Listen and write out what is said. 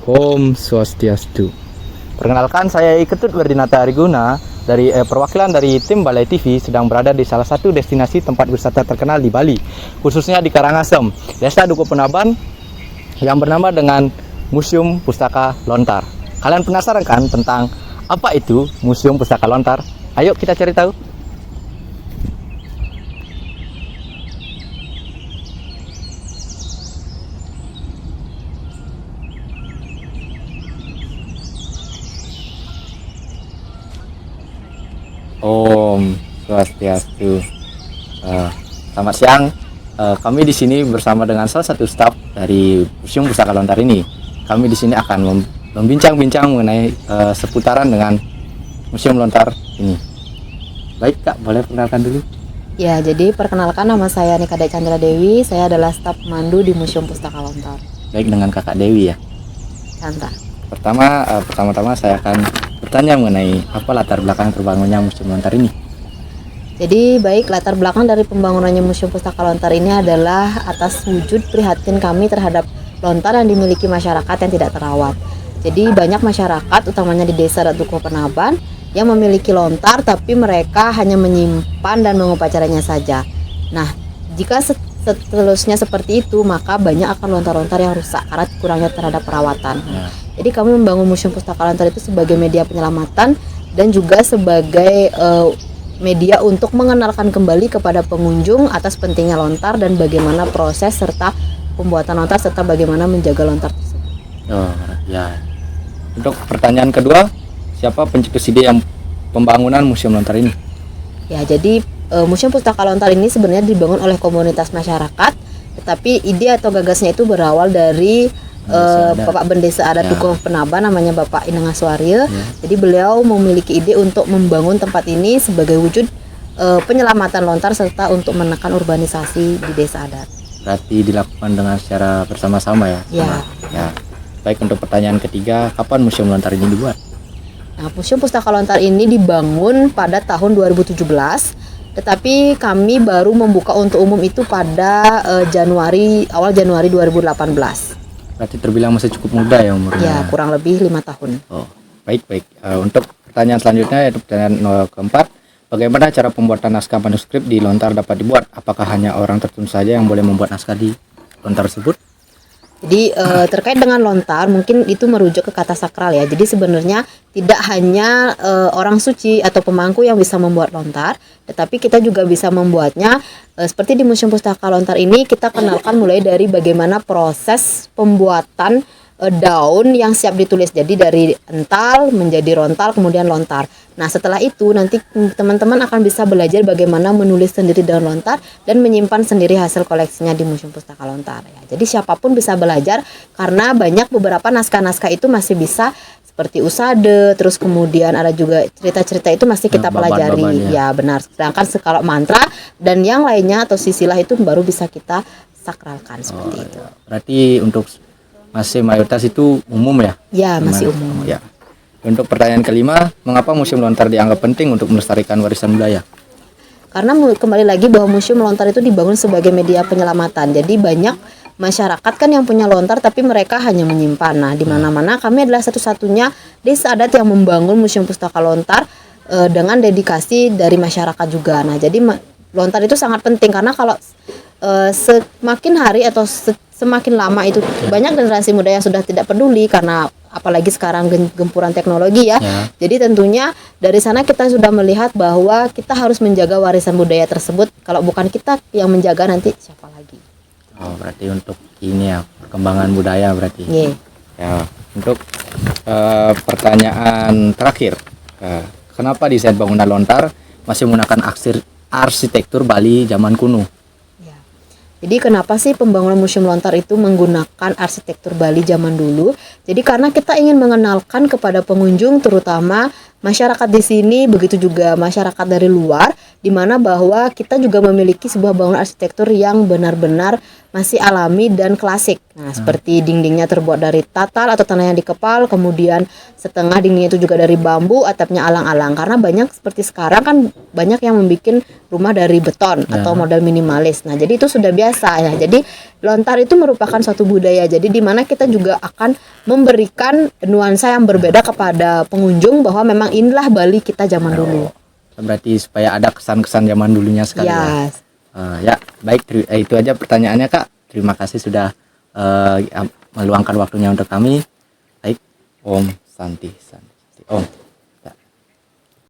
Om Swastiastu. Perkenalkan, saya Ketut Werdinata Ariguna dari perwakilan dari tim Balai TV sedang berada di salah satu destinasi tempat wisata terkenal di Bali, khususnya di Karangasem, Desa Dukuh Penaban yang bernama dengan Museum Pustaka Lontar. Kalian penasaran kan tentang apa itu Museum Pustaka Lontar? Ayo kita cari tahu. Om Swastiastu. Selamat siang. Kami di sini bersama dengan salah satu staf dari Museum Pustaka Lontar ini. Kami di sini akan membincang-bincang mengenai seputaran dengan Museum Lontar ini. Baik Kak, boleh perkenalkan dulu? Ya, jadi perkenalkan, nama saya Nikade Chandra Dewi. Saya adalah staf mandu di Museum Pustaka Lontar. Baik, dengan Kakak Dewi ya. Chandra. Pertama-tama saya akan bertanya mengenai apa latar belakang terbangunnya Museum Lontar ini. Jadi baik, latar belakang dari pembangunannya Museum Pustaka Lontar ini adalah atas wujud prihatin kami terhadap lontar yang dimiliki masyarakat yang tidak terawat. Jadi banyak masyarakat, utamanya di Desa Dukuh Penaban, yang memiliki lontar tapi mereka hanya menyimpan dan mengupacaranya saja. Nah, jika seterusnya seperti itu, maka banyak akan lontar-lontar yang rusak karena kurangnya terhadap perawatan. Jadi kami membangun Museum Pustaka Lontar itu sebagai media penyelamatan dan juga sebagai media untuk mengenalkan kembali kepada pengunjung atas pentingnya lontar dan bagaimana proses serta pembuatan lontar serta bagaimana menjaga lontar tersebut. Oh ya. Untuk pertanyaan kedua, siapa pencetus ide yang pembangunan Museum Lontar ini? Ya, jadi Museum Pustaka Lontar ini sebenarnya dibangun oleh komunitas masyarakat, tetapi ide atau gagasnya itu berawal dari Bapak Bendesa Adat Dukuh Penaban, namanya Bapak Ineng Aswarya. Jadi beliau memiliki ide untuk membangun tempat ini sebagai wujud penyelamatan lontar serta untuk menekan urbanisasi di desa adat. Berarti dilakukan dengan secara bersama-sama ya? Ya. Baik, untuk pertanyaan ketiga, kapan Museum Lontar ini dibuat? Nah, Museum Pustaka Lontar ini dibangun pada tahun 2017, tetapi kami baru membuka untuk umum itu pada awal Januari 2018. Berarti terbilang masih cukup muda ya umurnya? Ya, kurang lebih 5 tahun. Oh, baik. Untuk pertanyaan selanjutnya, yaitu pertanyaan keempat, bagaimana cara pembuatan naskah manuskrip di lontar dapat dibuat? Apakah hanya orang tertentu saja yang boleh membuat naskah di lontar tersebut? Jadi terkait dengan lontar, mungkin itu merujuk ke kata sakral ya. Jadi sebenarnya tidak hanya orang suci atau pemangku yang bisa membuat lontar, tetapi kita juga bisa membuatnya seperti di Museum Pustaka Lontar ini. Kita kenalkan mulai dari bagaimana proses pembuatan daun yang siap ditulis. Jadi dari ental menjadi rontal kemudian lontar. Nah, setelah itu nanti teman-teman akan bisa belajar bagaimana menulis sendiri daun lontar dan menyimpan sendiri hasil koleksinya di Museum Pustaka Lontar ya. Jadi siapapun bisa belajar karena banyak beberapa naskah-naskah itu masih bisa seperti usade, terus kemudian ada juga cerita-cerita itu masih kita pelajari. Ya, benar. Sedangkan kalau mantra dan yang lainnya atau sisilah itu baru bisa kita sakralkan seperti itu. Berarti untuk masih mayoritas itu umum ya? Ya, masih umum. Ya. Untuk pertanyaan kelima, mengapa Museum Lontar dianggap penting untuk melestarikan warisan budaya? Karena kembali lagi bahwa Museum Lontar itu dibangun sebagai media penyelamatan. Jadi banyak masyarakat kan yang punya lontar tapi mereka hanya menyimpan. Nah, di mana-mana kami adalah satu-satunya desa adat yang membangun Museum Pustaka Lontar dengan dedikasi dari masyarakat juga. Nah, jadi lontar itu sangat penting karena kalau semakin hari atau semakin lama itu banyak generasi muda yang sudah tidak peduli karena apalagi sekarang gempuran teknologi ya. Jadi tentunya dari sana kita sudah melihat bahwa kita harus menjaga warisan budaya tersebut. Kalau bukan kita yang menjaga, nanti siapa lagi? Oh, berarti untuk ini ya, perkembangan budaya berarti. Ya, untuk pertanyaan terakhir, kenapa desain bangunan lontar masih menggunakan arsitektur Bali zaman kuno? Jadi kenapa sih pembangunan Museum Lontar itu menggunakan arsitektur Bali zaman dulu? Jadi karena kita ingin mengenalkan kepada pengunjung, terutama masyarakat di sini, begitu juga masyarakat dari luar, di mana bahwa kita juga memiliki sebuah bangunan arsitektur yang benar-benar masih alami dan klasik. Nah, seperti dindingnya terbuat dari tatal atau tanah yang dikepal, kemudian setengah dindingnya itu juga dari bambu, atapnya alang-alang. Karena banyak seperti sekarang kan banyak yang membuat rumah dari beton atau model minimalis. Nah, jadi itu sudah biasa ya. Jadi lontar itu merupakan suatu budaya. Jadi di mana kita juga akan memberikan nuansa yang berbeda kepada pengunjung bahwa memang inilah Bali kita zaman dulu. Berarti supaya ada kesan-kesan zaman dulunya sekali ya. Yes. Ya, baik, itu aja pertanyaannya Kak. Terima kasih sudah meluangkan waktunya untuk kami. Baik, Om Santi. Om.